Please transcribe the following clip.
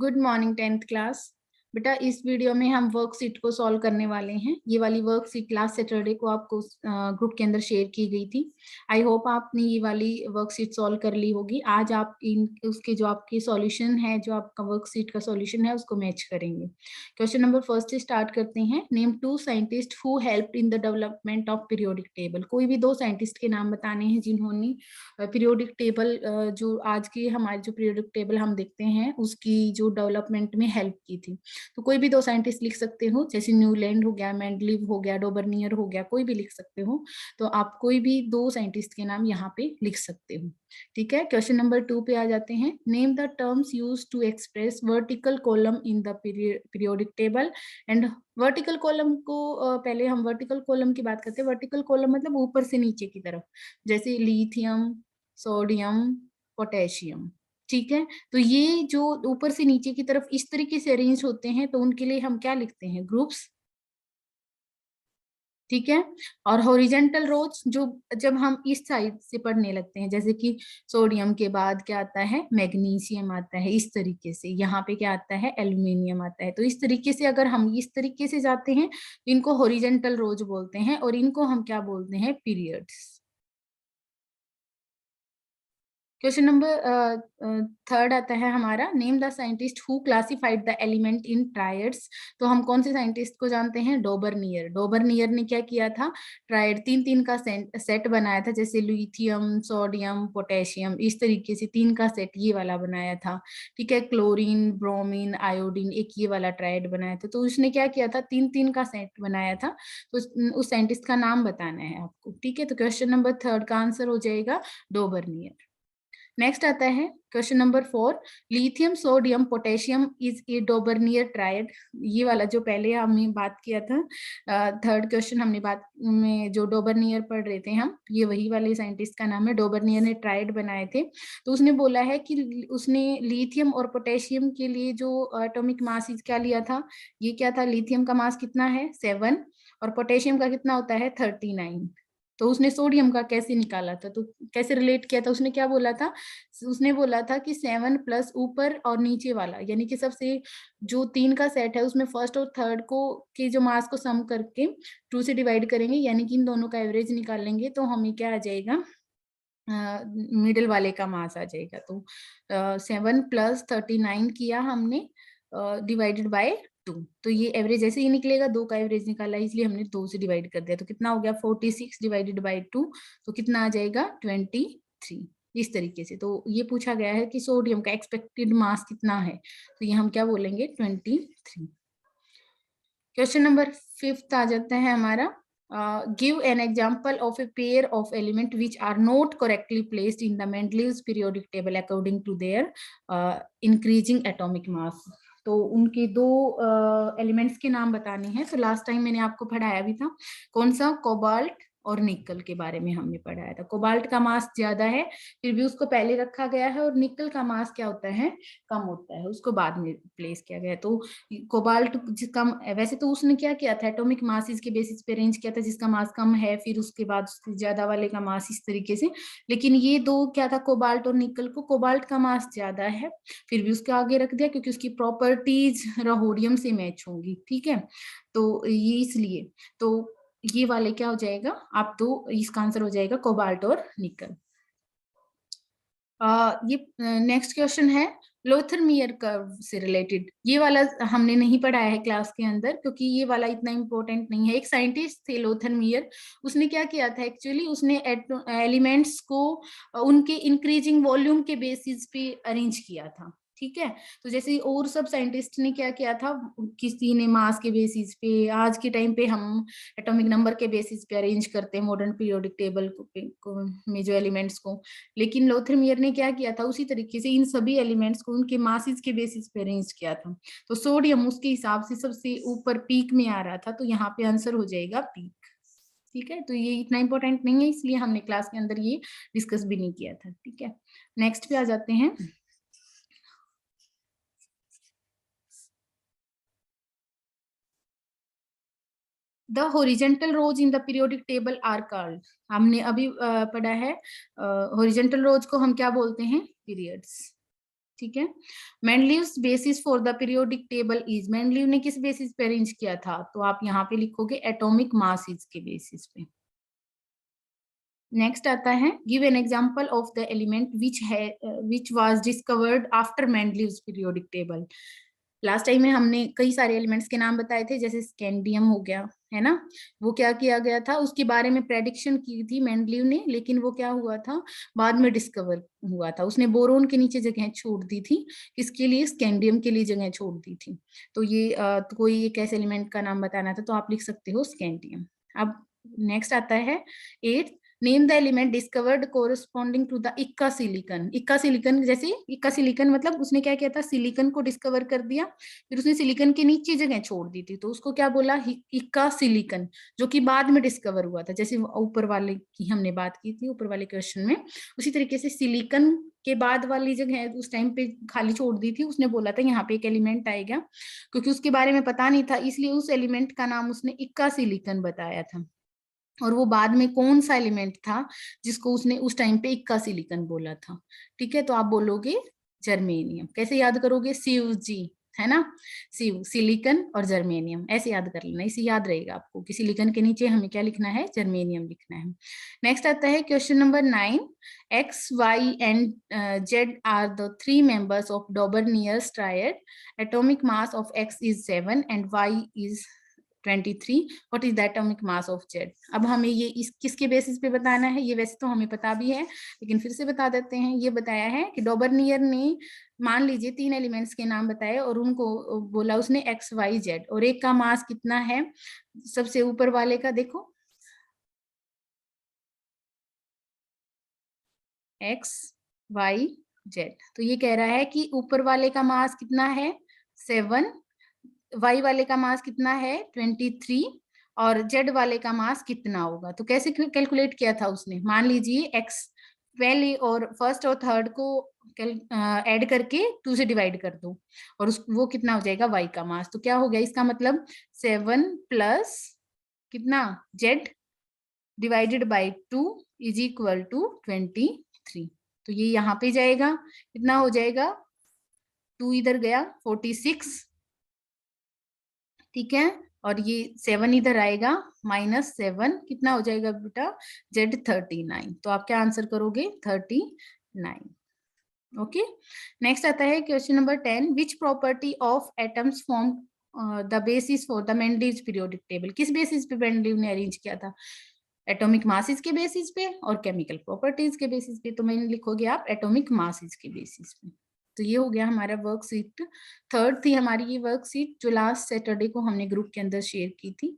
Good morning 10th class. बेटा इस video में हम वर्कशीट को सॉल्व करने वाले हैं। ये वाली वर्कशीट लास्ट सैटरडे को आपको ग्रुप के अंदर शेयर की गई थी। आई होप आपने ये वाली वर्कशीट सॉल्व कर ली होगी। आज आप इन उसके जो आपके सॉल्यूशन है, जो आपका वर्कशीट का सॉल्यूशन है, उसको मैच करेंगे। क्वेश्चन नंबर फर्स्ट से स्टार्ट करते हैं। Name two scientist who helped in the development of periodic table. कोई भी दो साइंटिस्ट के नाम बताने हैं जिन्होंने पीरियोडिक टेबल, जो आज की हमारी जो पीरियोडिक टेबल हम देखते हैं उसकी जो डेवलपमेंट में हेल्प की थी। तो कोई भी दो साइंटिस्ट लिख सकते हो, जैसे न्यूलैंड हो गया, मेंडलीव हो गया, डोबरनियर हो गया, कोई भी लिख सकते हो। तो आप कोई भी दो साइंटिस्ट के नाम यहाँ पे लिख सकते हो। ठीक है, क्वेश्चन नंबर 2 पे आ जाते हैं। Name the terms used to express vertical column in the periodic table. And vertical column को पहले हम वर्टिकल कॉलम की बात करते हैं। वर्टिकल कॉलम मतलब ऊपर से नीचे की तरफ, जैसे लिथियम, सोडियम, पोटेशियम। ठीक है, तो ये जो ऊपर से नीचे की तरफ इस तरीके से अरेंज होते हैं, तो उनके लिए हम क्या लिखते हैं? ग्रुप्स। ठीक है, और हॉरिजेंटल रोज जो जब हम इस साइड से पढ़ने लगते हैं, जैसे कि सोडियम के बाद क्या आता है? मैग्नीशियम आता है। इस तरीके से यहाँ पे क्या आता है? एल्यूमिनियम आता है। तो इस तरीके से अगर हम इस तरीके से जाते हैं, तो इनको हॉरिजेंटल रोज बोलते हैं, और इनको हम क्या बोलते हैं? पीरियड्स। क्वेश्चन नंबर थर्ड आता है हमारा। Name the scientist who classified the element in triads. तो हम कौन से साइंटिस्ट को जानते हैं? डोबरनियर। डोबरनियर ने क्या किया था? ट्रायड तीन तीन का सेट बनाया था, जैसे लिथियम, सोडियम, पोटेशियम, इस तरीके से तीन का सेट ये वाला बनाया था। ठीक है, क्लोरीन, ब्रोमीन, आयोडीन, एक ये वाला ट्रायड बनाया था। तो उसने क्या किया था? तीन तीन का सेट बनाया था। तो उस साइंटिस्ट का नाम बताना है आपको। ठीक है, तो क्वेश्चन नंबर थर्ड का आंसर हो जाएगा डोबरनियर। नेक्स्ट आता है question number 4। Lithium, sodium, potassium is a Dobereiner triad. ये वाला जो पहले हमने बात किया था, थर्ड क्वेश्चन हमने बात में जो डोबरनियर पढ़ रहे थे हम, ये वही वाले साइंटिस्ट का नाम है। डोबरनियर ने ट्रायड बनाए थे। तो उसने बोला है कि उसने लिथियम और पोटेशियम के लिए जो एटॉमिक मास क्या लिया था? ये क्या था? लिथियम का मास कितना है? 7, और पोटेशियम का कितना होता है? 39। तो उसने सोडियम का कैसे निकाला था? तो कैसे रिलेट किया था? उसने क्या बोला था? उसने बोला था कि 7 प्लस ऊपर और नीचे वाला, यानी कि सबसे जो तीन का सेट है उसमें फर्स्ट और थर्ड को के जो मास को सम करके 2 से डिवाइड करेंगे, यानी कि इन दोनों का एवरेज निकालेंगे, तो हमें क्या आ जाएगा? मिडिल वाले का मास आ जाएगा। तो 7 प्लस 39 किया हमने, डिवाइडेड बाय 2। तो ये एवरेज ऐसे ही निकलेगा, दो का एवरेज निकाला है, इसलिए हमने 2 से डिवाइड कर दिया। तो कितना हो गया? 46 डिवाइडेड बाय 2। तो कितना आ जाएगा? 23। इस तरीके से तो ये पूछा गया है कि सोडियम का एक्सपेक्टेड मास कितना है, तो ये हम क्या बोलेंगे? 23। क्वेश्चन नंबर 5 आ जाता है हमारा। Give an example of a pair of element which are not correctly placed in the Mendeleev's periodic table according to their increasing atomic mass. तो उनके दो एलिमेंट्स के नाम बताने हैं। तो लास्ट टाइम मैंने आपको पढ़ाया भी था, कौन सा? कोबाल्ट और निकल के बारे में हमने पढ़ाया था। कोबाल्ट का मास ज्यादा है, फिर भी उसको पहले रखा गया है, और निकल का मास क्या होता है? कम होता है, उसको बाद में प्लेस किया गया है। तो कोबाल्ट जिसका, वैसे तो उसने क्या किया था? एटॉमिक मास के बेसिस पे अरेंज किया था, जिसका मास कम है, फिर उसके बाद उसके ज्यादा वाले का मास, इस तरीके से। लेकिन ये दो क्या था? कोबाल्ट और निकल को कोबाल्ट का मास ज्यादा है, फिर भी उसके आगे रख दिया क्योंकि उसकी प्रॉपर्टीज रोडियम से मैच होंगी। ठीक है, तो ये इसलिए तो ये वाले क्या हो जाएगा? आप दो, इसका आंसर हो जाएगा कोबाल्ट और निकल। ये नेक्स्ट क्वेश्चन है लोथरमियर कर्व से रिलेटेड। ये वाला हमने नहीं पढ़ाया है क्लास के अंदर, क्योंकि ये वाला इतना इम्पोर्टेंट नहीं है। एक साइंटिस्ट थे लोथरमियर, उसने क्या किया था? एक्चुअली उसने एलिमेंट्स को उनके इंक्रीजिंग वॉल्यूम के बेसिस पे अरेंज किया था। ठीक है, तो जैसे और सब साइंटिस्ट ने क्या किया था? किसी ने मास के बेसिस पे, आज के टाइम पे हम एटॉमिक नंबर के बेसिस पे अरेंज करते हैं मॉडर्न पीरियोडिक टेबल में जो एलिमेंट्स को। लेकिन लोथरमियर ने क्या किया था? उसी तरीके से इन सभी एलिमेंट्स को उनके मासेस के बेसिस पे अरेंज किया था। तो सोडियम उसके हिसाब से सबसे ऊपर पीक में आ रहा था, तो यहाँ पे आंसर हो जाएगा पीक। ठीक है, तो ये इतना इंपॉर्टेंट नहीं है, इसलिए हमने क्लास के अंदर ये डिस्कस भी नहीं किया था। ठीक है, नेक्स्ट पे आ जाते हैं। The horizontal rows in the periodic table are called. हमने अभी पढ़ा है, हॉरिजेंटल रोज को हम क्या बोलते हैं? पीरियड्स। ठीक है। Mendeleev's basis for the periodic table is, Mendeleev ने किस बेसिस पे अरेंज किया था, तो आप यहाँ पे लिखोगे एटॉमिक मासेस के बेसिस पे। नेक्स्ट आता है give an example of the element which was discovered after Mendeleev's periodic table. Last time में हमने कई सारे एलिमेंट्स के नाम बताए थे, जैसे स्कैंडियम हो गया, है ना। वो क्या किया गया था, उसके बारे में प्रेडिक्शन की थी मेंडलीव ने, लेकिन वो क्या हुआ था, बाद में डिस्कवर हुआ था। उसने बोरोन के नीचे जगह छोड़ दी थी, किसके लिए, स्कैंडियम के लिए जगह छोड़ दी थी। तो ये तो कोई एक ऐसे एलिमेंट का नाम बताना था, तो आप लिख सकते हो स्कैंडियम। अब नेक्स्ट आता है 8th, name the element discovered corresponding to the eka silicon. Eka silicon, जैसे इक्का सिलिकन मतलब उसने क्या किया था, सिलिकन को डिस्कवर कर दिया, फिर उसने सिलिकन के नीचे जगह छोड़ दी थी, तो उसको क्या बोला, इक्का सिलिकन, जो कि बाद में डिस्कवर हुआ था। जैसे ऊपर वाले की हमने बात की थी ऊपर वाले क्वेश्चन में, उसी तरीके से सिलिकन के बाद वाली जगह उस टाइम पे खाली छोड़ दी थी, उसने बोला था यहाँ पे एक एलिमेंट आएगा, क्योंकि उसके बारे में पता नहीं था, इसलिए उस एलिमेंट का नाम उसने इक्का सिलिकन बताया था। और वो बाद में कौन सा एलिमेंट था जिसको उसने उस टाइम पे इक्का सिलिकन बोला था। ठीक है, तो आप बोलोगे जर्मेनियम। कैसे याद करोगे, सीयू जी, है ना, सीयू, सिलिकन और जर्मेनियम, ऐसे याद कर लेना, इसे याद रहेगा आपको कि सिलिकन के नीचे हमें क्या लिखना है, जर्मेनियम लिखना है। नेक्स्ट आता है question number 9, X Y and Z are the 3 members of Doberniers triad. Atomic mass of x is 7 and y is 23. What is the atomic mass of Z. अब हमें ये इस किसके बेसिस पे बताना है, ये वैसे तो हमें पता भी है, लेकिन फिर से बता देते हैं। ये बताया है कि डॉबरनियर ने, मान लीजिए 3 एलिमेंट्स के नाम बताए और उनको बोला उसने एक्स वाई जेड, और एक का मास कितना है, सबसे ऊपर वाले का देखो, एक्स वाई जेड, तो ये कह रहा है कि ऊपर वाले का मास कितना है 7, वाई वाले का मास कितना है 23, और जेड वाले का मास कितना होगा। तो कैसे कैलकुलेट किया था उसने, मान लीजिए एक्स पहले और फर्स्ट और थर्ड को ऐड करके 2 से डिवाइड कर दो, और वो कितना हो जाएगा वाई का मास। तो क्या हो गया इसका मतलब 7 प्लस कितना Z divided by 2 is equal to 23। तो ये यहाँ पे जाएगा, कितना हो जाएगा, 2 इधर गया 46, ठीक है, और ये 7 इधर आएगा, -7 कितना हो जाएगा बेटा, जेड 39। तो आप क्या आंसर करोगे 39। ओके, नेक्स्ट आता है question number 10, which property of atoms form the basis for the Mendeleev's periodic table. किस बेसिस पे मेंडलीव ने अरेंज किया था, एटॉमिक मासेस के बेसिस पे और केमिकल प्रॉपर्टीज के बेसिस पे। तो मैंने लिखोगे आप एटॉमिक मासेस के बेसिस पे। तो ये हो गया हमारा वर्कशीट। थर्ड थी हमारी ये वर्कशीट, जो लास्ट सैटरडे को हमने ग्रुप के अंदर शेयर की थी।